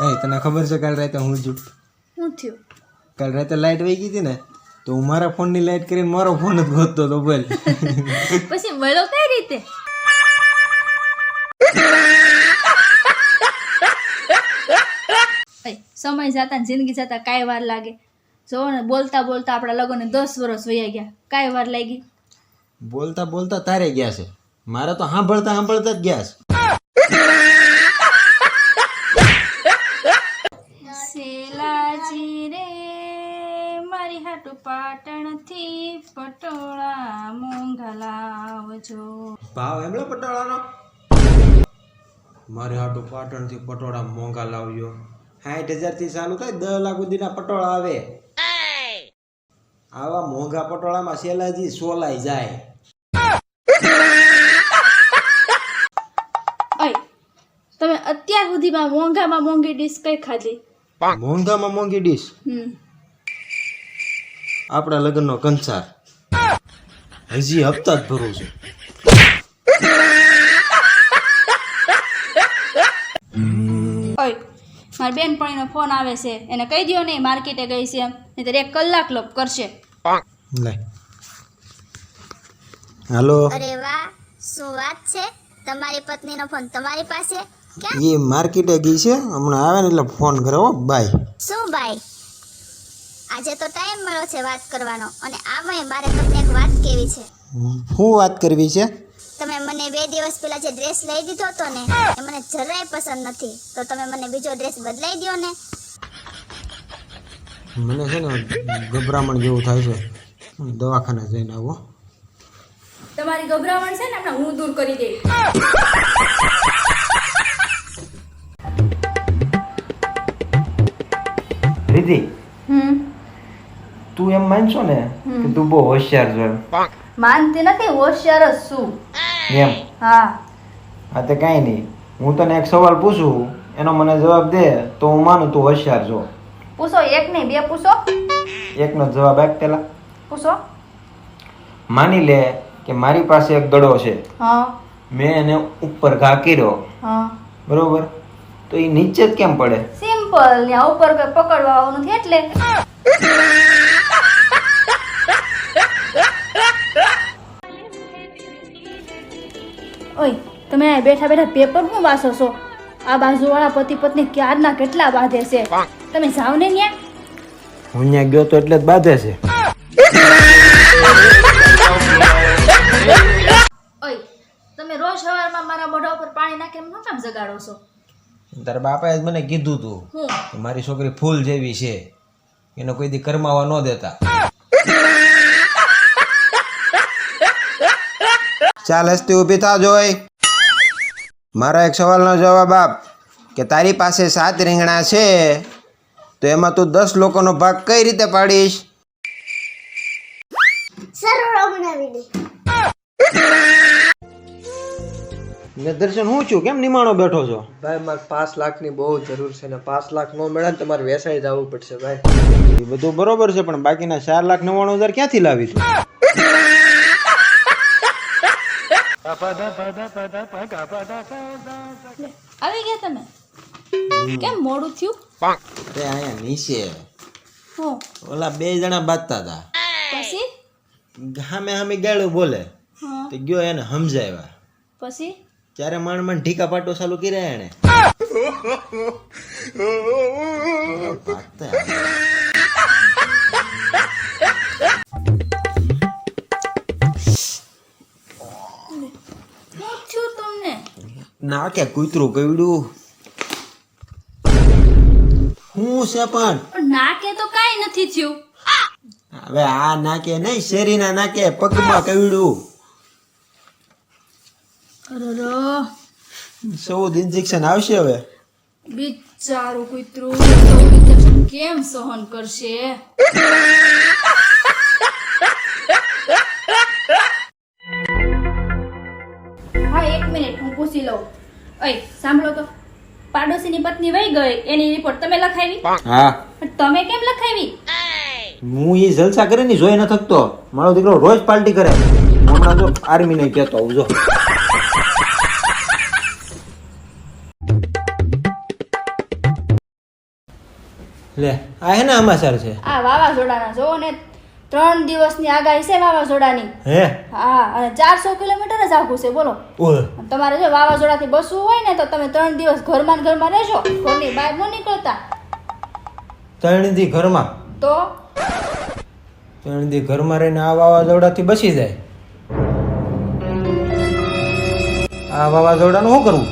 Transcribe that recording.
એ તને ખબર છે કાલ રાતે હું છું શું થયું? કાલ રાતે લાઈટ વહી ગઈ હતી ને તો હું મારા ફોનની લાઈટ કરીને મારો ફોન જ ગોતતો હતો બોલ. પછી મળો કઈ રીતે? સમય જતા જિંદગી જતા કાંઈ વાર લાગે? જો ને બોલતા બોલતા આપણા લગ્નને 10 વર્ષ વયા ગયા, કાંઈ વાર લાગી? બોલતા બોલતા તારે ગયા છે, મારે તો સાંભળતા સાંભળતા જ ગયા છે. સેલાજી રે મારી હાટુ પાટણથી પટોળા મોંઘા લાવજો. ભાવ એમલો પટોળાનો મારે હાટુ પાટણથી પટોળા મોંઘા લાવ્યો. 60,000 થી ચાલુ થાય 10 લાખ સુધીના પટોળા આવે. આવા મોંઘા પટોળામાં સેલાજી સોલાઈ જાય. ઓય તમે અત્યાર સુધીમાં મોંઘામાં મોંઘી ડીશ કઈ ખાધી? મોંઘામાં મોંઘી ડીશ આપણા લગ્નનો કંસાર. હજી હપ્તા જ ભરું છું. ઓય મારી બેનપણીનો ફોન આવે છે, એને કહી દો ને માર્કેટે ગઈ છે એમ, નહીંતર 1 કલાક લોપ કરશે. લે હાલો. અરે વાહ, શું વાત છે? તમારી પત્નીનો ફોન તમારી પાસે? ક્યાં? એ માર્કેટે ગઈ છે, હમણાં આવે ને એટલે ફોન કરે. હો બાય. શું ભાઈ, આજે તો ટાઈમ મળ્યો છે વાત કરવાનો, અને આમાંય મારે તમને એક વાત કહેવી છે. શું વાત કરવી છે? તમે મને 2 દિવસ પહેલા જે ડ્રેસ લઈ દીધો હતો ને એ મને જરાય પસંદ નથી, તો તમે મને બીજો ડ્રેસ બદલાઈ દો ને. મને છે ને ગભરામણ જેવું થાય છે, દવાખાને જઈને આવો. તમારી ગભરામણ છે ને હમણાં હું દૂર કરી દઈ. રીતિ, તું એમ માનશો ને કે તું બહુ હોશિયાર છો? માનતી નથી, હોશિયાર જ છું. એમ? હા. હા તે કાંઈ નહીં, હું તને એક સવાલ પૂછું, એનો મને જવાબ દે તો હું માનું તું હોશિયાર છો. પૂછો, 1 નહીં 2 પૂછો. એકનો જવાબ આપ પેલા. પૂછો. માની લે કે મારી પાસે એક દડો છે, હા મેં એને ઉપર ઘા કર્યો, હા બરોબર, તો એ નીચે જ કેમ પડે? સિમ્પલ, ત્યાં ઉપર કઈ પકડવા આવવાનું નથી એટલે. ઓય તમે બેઠા બેઠા પેપર શું વાંચો છો? આ બાજુવાળા પતિ પત્ની ક્યારના કેટલા બાંધે છે, તમે જાવ ને ન્યા. હું ત્યાં ગયો તો એટલે જ બાંધે છે. ઓય તમે રોજ સવારમાં મારા મોઢા ઉપર પાણી નાખીને શું કામ જગાડો છો? તારા બાપાએ જ મને કીધું તું હું કે મારી છોકરી ફૂલ જેવી છે, એને કોઈ દી કરમાવા ન દેતા. ચાલ હસ્તી ઊભી થા જોઈ. મારા એક સવાલનો જવાબ આપ કે તારી પાસે 7 રીંગણા છે તો એમાં તું 10 લોકોનો ભાગ કઈ રીતે પાડીશ? સરળ બનાવી દે. દર્શન હું છું, કેમ નિમાણો બેઠો છો? ભાઈ મારે 5 લાખની બહુ જરૂર છે ને 5 લાખ ન મળે ને તમારે વેસાઈ જવું પડશે ભાઈ. એ બધું બરોબર છે પણ બાકીના 4,99,000 ક્યાંથી લાવી તું? આવી ગયા તમે? કેમ મોડું થયું? તે અહીંયા નીચે હું ઓલા 2 જણા બાંધતા હતા, પછી સામે સામે ગાળું બોલે હા તે ગયો એને સમજાવ્યા, પછી ત્યારે માંડ ઢીકા પાટો ચાલુ કર્યા એને. શું થયું તમને? ના કે કૂતરું કવડું હું છે પણ નાકે તો કાંઈ નથી થયું. હવે આ નાકે નહીં, શેરીના નાકે પગમાં કવડું. અરર 14 ઇન્જેક્શન આવશે હવે. બિચારું કૂતરું તો કેમ સહન કરશે? હા 1 મિનિટ હું પૂછી લઉં. ઓય સાંભળો તો, પાડોશીની પત્ની વહી ગઈ એની રિપોર્ટ તમે લખાવી? હા, પણ તમે કેમ લખાવી? હું એ જલસા કરે ને જોઈ ન થકતો. મારો દીકરો રોજ પાર્ટી કરે. હમણાં જો આર્મી ને કહેતો આવું જો. લે આ હે ને સમાચાર છે આ વાવાઝોડાના જોવો ને 3 દિવસની આગાહી છે વાવાઝોડાની. હે હા, અને 400 કિલોમીટર જ આઘું છે બોલો. ઓય અને તમારે જો વાવાઝોડાથી બસવું હોય ને તો તમે 3 દિવસ ઘરમાં ને ઘરમાં રહેજો, ઘરની બહાર ન નીકળતા. 3 દી ઘરમાં તો 3 દી ઘરમાં રહીને આ વાવાઝોડાથી બચી જાય. આ વાવાઝોડાનું શું કરવું?